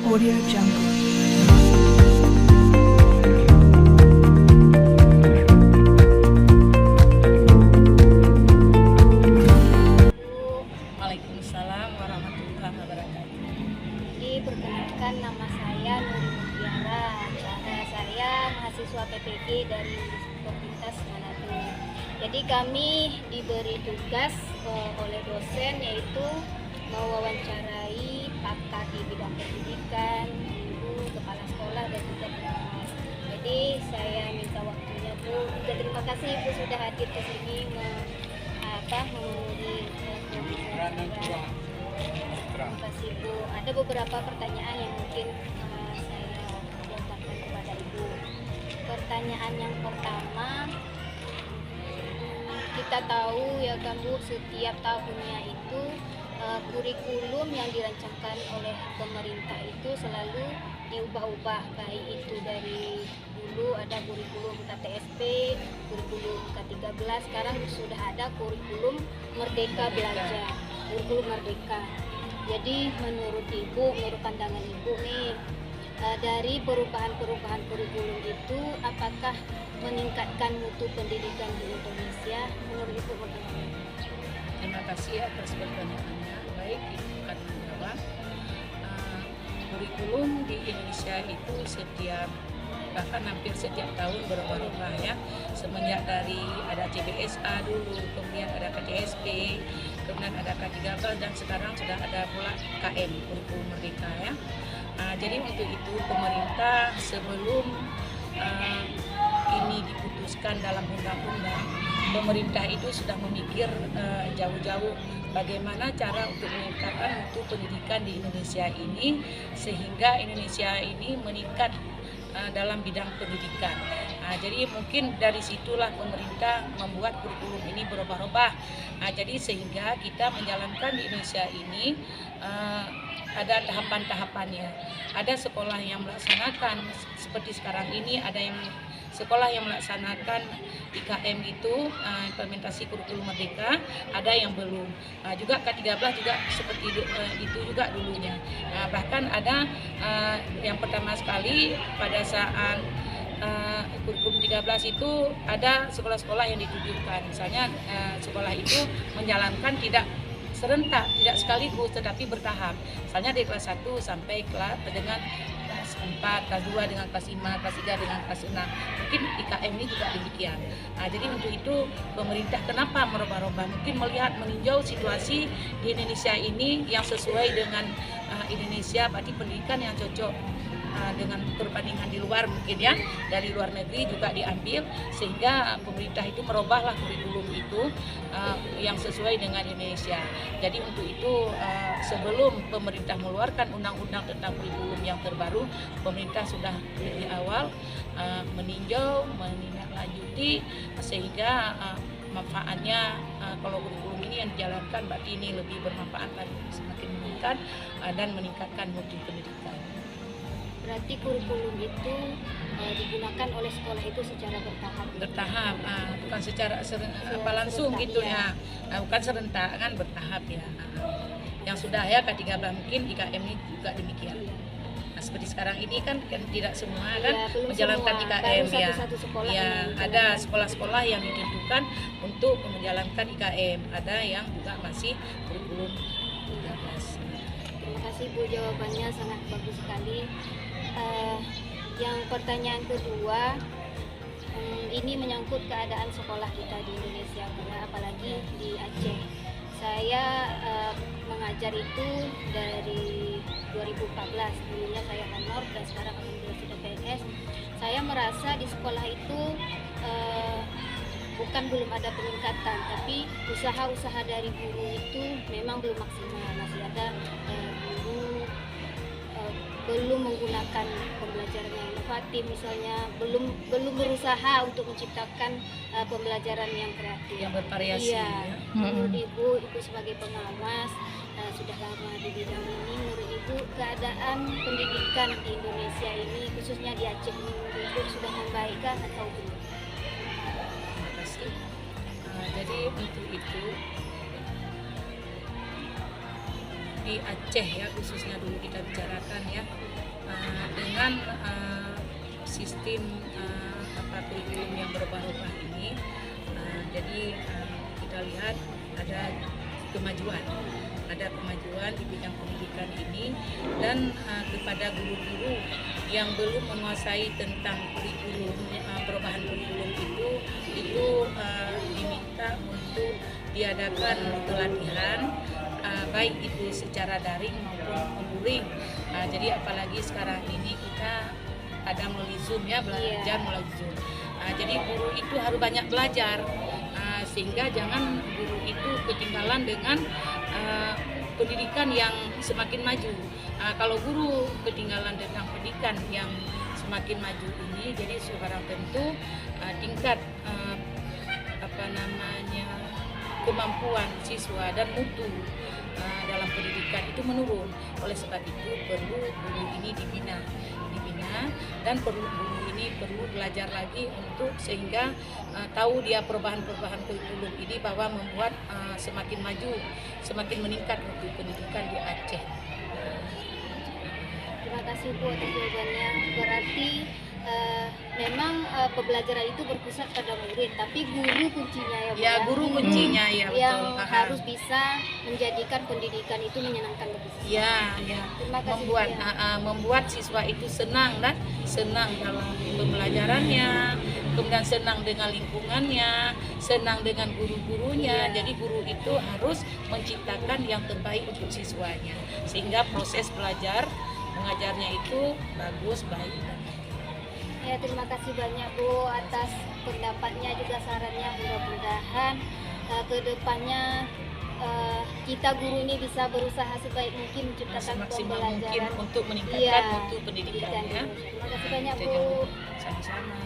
Audio Jungle. Waalaikumsalam warahmatullahi wabarakatuh. Perkenalkan, nama saya Nuri Mutiara. Saya mahasiswa PPG dari Universitas Manado. Jadi kami diberi tugas oleh dosen, yaitu mewawancarai pakar di bidang pendidikan, guru, kepala sekolah, dan juga pengawas. Jadi saya minta waktunya Bu. Terima kasih Bu sudah hadir ke sini memenuhi saya. Terima kasih Bu. Ada beberapa pertanyaan yang mungkin saya lontarkan kepada Ibu. Pertanyaan yang pertama, kita tahu ya kan Bu, setiap tahunnya itu kurikulum yang dirancangkan oleh pemerintah itu selalu diubah-ubah, baik itu dari dulu ada kurikulum KTSP, kurikulum K13, sekarang sudah ada kurikulum Merdeka Belajar, kurikulum Merdeka. Jadi menurut Ibu, menurut pandangan Ibu nih, dari perubahan-perubahan kurikulum itu apakah meningkatkan mutu pendidikan di Indonesia? Menurut Ibu bagaimana? Terima kasih atas pertanyaannya. Baik, itu kan bahwa kurikulum di Indonesia itu bahkan hampir setiap tahun berubah-ubah ya. Semenjak dari ada CBSA dulu, kemudian ada KTSP, kemudian ada K13, dan sekarang sudah ada pula KM, kurikulum Merdeka ya. Jadi untuk itu pemerintah sebelum ini diputuskan dalam undang-undang, pemerintah itu sudah memikir jauh-jauh bagaimana cara untuk meningkatkan mutu pendidikan di Indonesia ini, sehingga Indonesia ini meningkat dalam bidang pendidikan. Jadi mungkin dari situlah pemerintah membuat kurikulum ini berubah-ubah. Jadi sehingga kita menjalankan di Indonesia ini ada tahapan-tahapannya. Ada sekolah yang melaksanakan seperti sekarang ini, ada yang sekolah yang melaksanakan IKM itu implementasi kurikulum Merdeka, ada yang belum. Juga K13 juga seperti itu juga dulunya. Bahkan ada yang pertama sekali pada saat kurikulum 13 itu ada sekolah-sekolah yang ditujukan. Misalnya sekolah itu menjalankan tidak serentak, tidak sekaligus, tetapi bertahap. Misalnya dari kelas 1 sampai dengan kelas 4, kelas 2 dengan kelas 5, kelas 3 dengan kelas 6. Mungkin IKM ini juga demikian. Jadi untuk itu pemerintah kenapa merubah-rubah? Mungkin melihat, meninjau situasi di Indonesia ini yang sesuai dengan Indonesia, berarti pendidikan yang cocok dengan perbandingan di luar, mungkin ya dari luar negeri juga diambil, sehingga pemerintah itu merubahlah kurikulum itu yang sesuai dengan Indonesia. Jadi untuk itu sebelum pemerintah mengeluarkan undang-undang tentang kurikulum yang terbaru, pemerintah sudah dari awal meninjau, menindaklanjuti, sehingga manfaatnya kalau kurikulum ini yang dijalankan berarti ini lebih bermanfaat lagi, semakin meningkat dan meningkatkan mutu pendidikan. Berarti kurikulum itu digunakan oleh sekolah itu secara bertahap. Bertahap, bukan secara langsung gitu ya, bukan serentak, kan bertahap ya. Yang sudah ya K13, mungkin IKM ini juga demikian. Seperti sekarang ini kan tidak semua kan menjalankan semua. IKM ya. Sekolah Ya, ada sekolah-sekolah yang ditentukan untuk menjalankan IKM, ada yang juga masih kurikulum 13. Terima kasih Bu, jawabannya sangat bagus sekali. Yang pertanyaan kedua, ini menyangkut keadaan sekolah kita di Indonesia, apalagi di Aceh. Saya mengajar itu dari 2014, dulunya saya honor dan sekarang alhamdulillah sudah PNS. Saya merasa di sekolah itu bukan belum ada peningkatan, tapi usaha-usaha dari guru itu memang belum maksimal. Masih ada guru belum menggunakan pembelajaran yang inovatif, misalnya belum berusaha untuk menciptakan pembelajaran yang kreatif, yang bervariasi. Iya. Menurut Ibu sebagai pengawas sudah lama di bidang ini, menurut Ibu keadaan pendidikan di Indonesia ini, khususnya di Aceh, menurut Ibu sudah membaikkah atau belum? Terima kasih. Jadi untuk itu di Aceh ya, khususnya dulu kita bicarakan ya, dengan sistem kurikulum yang berubah-ubah ini, jadi kita lihat ada kemajuan di bidang pendidikan ini, dan kepada guru-guru yang belum menguasai tentang kurikulum, perubahan kurikulum itu diminta untuk diadakan pelatihan, baik itu secara daring maupun luring. Jadi apalagi sekarang ini kita ada melalui Zoom ya, belajar melalui Zoom. Jadi guru itu harus banyak belajar, sehingga jangan guru itu ketinggalan dengan pendidikan yang semakin maju. Kalau guru ketinggalan dengan pendidikan yang semakin maju ini, jadi sekarang tentu tingkat kemampuan siswa dan mutu dalam pendidikan itu menurun. Oleh sebab itu perlu guru ini dibina, dan guru ini perlu belajar lagi untuk sehingga tahu dia perubahan kurikulum ini bahwa membuat semakin maju, semakin meningkat untuk pendidikan di Aceh. Terima kasih Bu atas jawabannya. Berarti memang pembelajaran itu berpusat pada murid, tapi guru kuncinya ya Bu. Ya, guru kuncinya ya, betul. Yang harus bisa menjadikan pendidikan itu menyenangkan bagi siswa. Ya. Terima kasih. Membuat siswa itu senang dalam pembelajarannya, kemudian senang dengan lingkungannya, senang dengan guru-gurunya. Jadi guru itu harus menciptakan yang terbaik untuk siswanya, sehingga proses belajar mengajarnya itu bagus, baik. Ya, terima kasih banyak Bu atas pendapatnya juga sarannya. Mudah-mudahan ke depannya kita guru ini bisa berusaha sebaik mungkin menciptakan semaksimal mungkin pembelajaran untuk meningkatkan mutu pendidikannya. Terima kasih banyak Bu. Sama-sama.